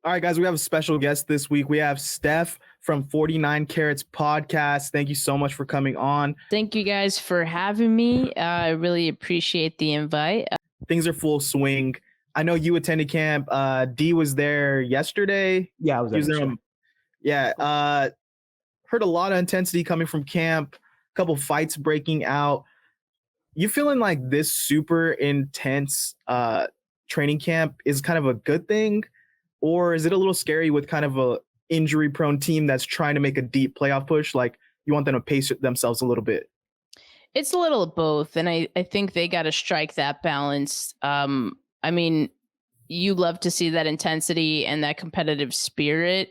All right, guys, we have a special guest this week. We have Steph from 49 Carats Podcast. Thank you so much for coming on. Thank you guys for having me. I really appreciate the invite. Things are full swing. I know you attended camp. D was there yesterday. Yeah, I was there. Heard a lot of intensity coming from camp, a couple fights breaking out. You feeling like this super intense training camp is kind of a good thing? Or is it a little scary with kind of a injury-prone team that's trying to make a deep playoff push? Like, you want them to pace themselves a little bit? It's a little of both, and I think they got to strike that balance. I mean, you love to see that intensity and that competitive spirit,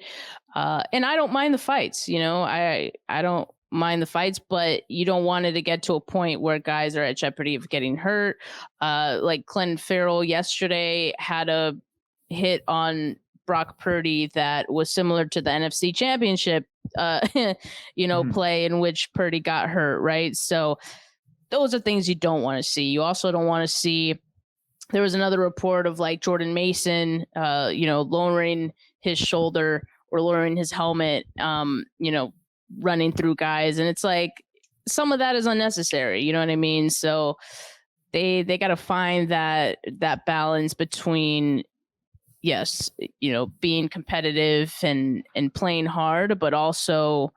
and I don't mind the fights. You know, I don't mind the fights, but you don't want it to get to a point where guys are at jeopardy of getting hurt. Like Clinton Farrell yesterday had a hit on Brock Purdy that was similar to the NFC Championship, play in which Purdy got hurt, right? So those are things you don't want to see. You also don't want to see. There was another report of like Jordan Mason, lowering his shoulder or lowering his helmet, running through guys, and it's like some of that is unnecessary. You know what I mean? So they got to find that balance between, yes, being competitive and playing hard, but also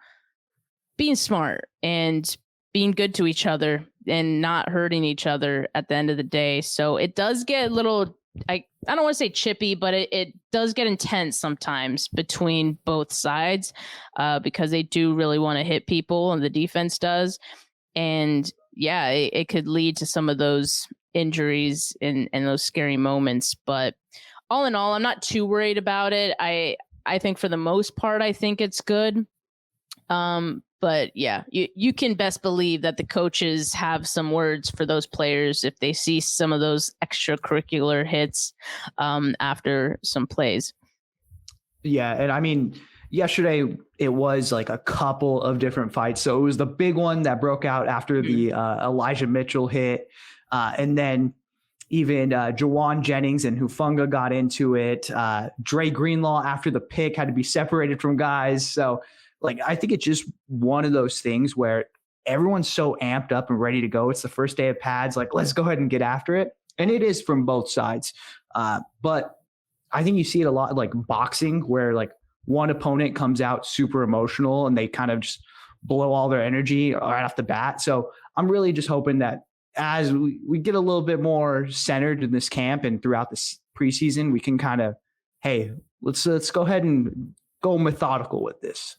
being smart and being good to each other and not hurting each other at the end of the day. So it does get a little, I don't want to say chippy, but it does get intense sometimes between both sides because they do really want to hit people, and the defense does. And yeah, it could lead to some of those injuries and those scary moments. But all in all, I'm not too worried about it. I think for the most part, I think it's good. But yeah, you can best believe that the coaches have some words for those players if they see some of those extracurricular hits after some plays. Yeah, and I mean, yesterday it was like a couple of different fights. So it was the big one that broke out after the Elijah Mitchell hit, and then even Jajuan Jennings and Hufanga got into it. Dre Greenlaw after the pick had to be separated from guys. So like, I think it's just one of those things where everyone's so amped up and ready to go. It's the first day of pads. Like, let's go ahead and get after it. And it is from both sides. But I think you see it a lot like boxing, where like one opponent comes out super emotional and they kind of just blow all their energy right off the bat. So I'm really just hoping that as we get a little bit more centered in this camp and throughout the preseason, we can kind of, hey, let's go ahead and go methodical with this.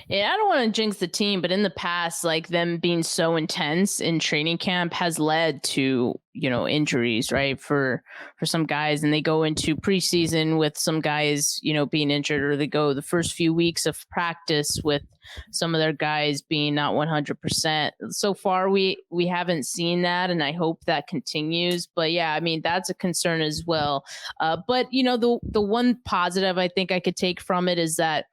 Yeah, I don't want to jinx the team, but in the past, like them being so intense in training camp has led to, injuries, right? For some guys, and they go into preseason with some guys, being injured, or they go the first few weeks of practice with some of their guys being not 100%. So far, we haven't seen that, and I hope that continues. But yeah, I mean, that's a concern as well. But the one positive I think I could take from it is that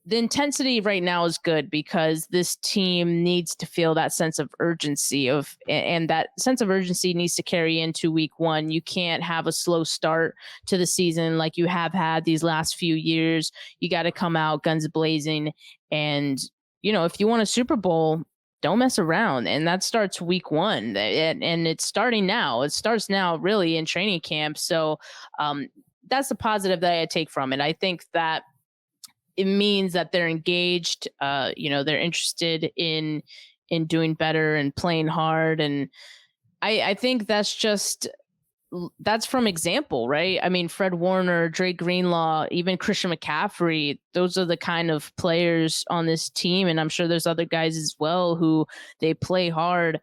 the intensity right now is good because this team needs to feel that sense of urgency and that sense of urgency needs to carry into week one. You can't have a slow start to the season like you have had these last few years. You got to come out guns blazing. And, if you want a Super Bowl, don't mess around. And that starts week one. And it's starting now. It starts now really in training camp. So that's the positive that I take from it. I think that it means that they're engaged, they're interested in doing better and playing hard. And I think that's from example, right? I mean, Fred Warner, Dre Greenlaw, even Christian McCaffrey, those are the kind of players on this team. And I'm sure there's other guys as well who they play hard.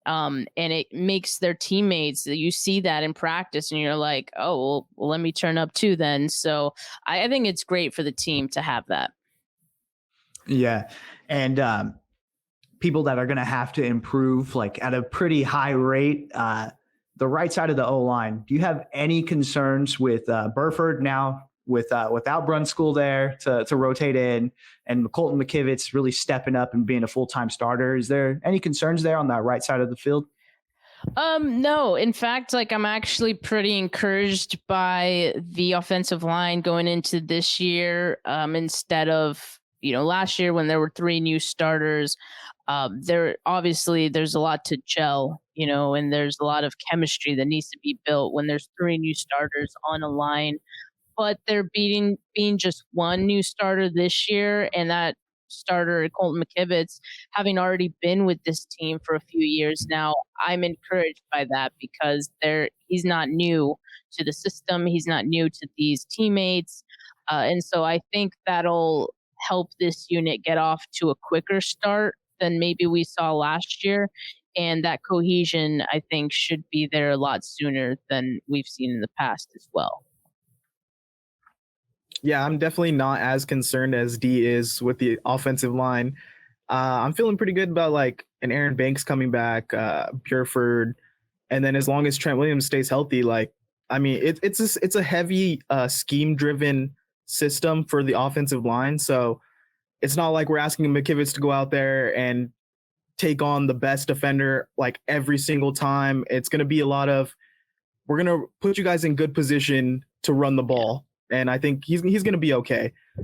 And it makes their teammates, you see that in practice and you're like, oh, well, let me turn up too then. So I think it's great for the team to have that. Yeah. And people that are going to have to improve like at a pretty high rate, the right side of the O-line. Do you have any concerns with Burford now without Brunskill there to rotate in, and Colton McKivitz really stepping up and being a full-time starter? Is there any concerns there on that right side of the field? No, in fact, like I'm actually pretty encouraged by the offensive line going into this year. Instead of, last year when there were three new starters, there's a lot to gel, and there's a lot of chemistry that needs to be built when there's three new starters on a line. But they're being just one new starter this year, and that starter Colton McKivitz, having already been with this team for a few years now, I'm encouraged by that because he's not new to the system, he's not new to these teammates, and so I think that'll help this unit get off to a quicker start than maybe we saw last year. And that cohesion, I think, should be there a lot sooner than we've seen in the past as well. Yeah, I'm definitely not as concerned as D is with the offensive line. I'm feeling pretty good about like an Aaron Banks coming back, Pureford, and then as long as Trent Williams stays healthy, like I mean, it's a heavy scheme driven system for the offensive line, so it's not like we're asking McKivitz to go out there and take on the best defender like every single time. It's going to be a lot of we're going to put you guys in good position to run the ball. And I think he's going to be okay.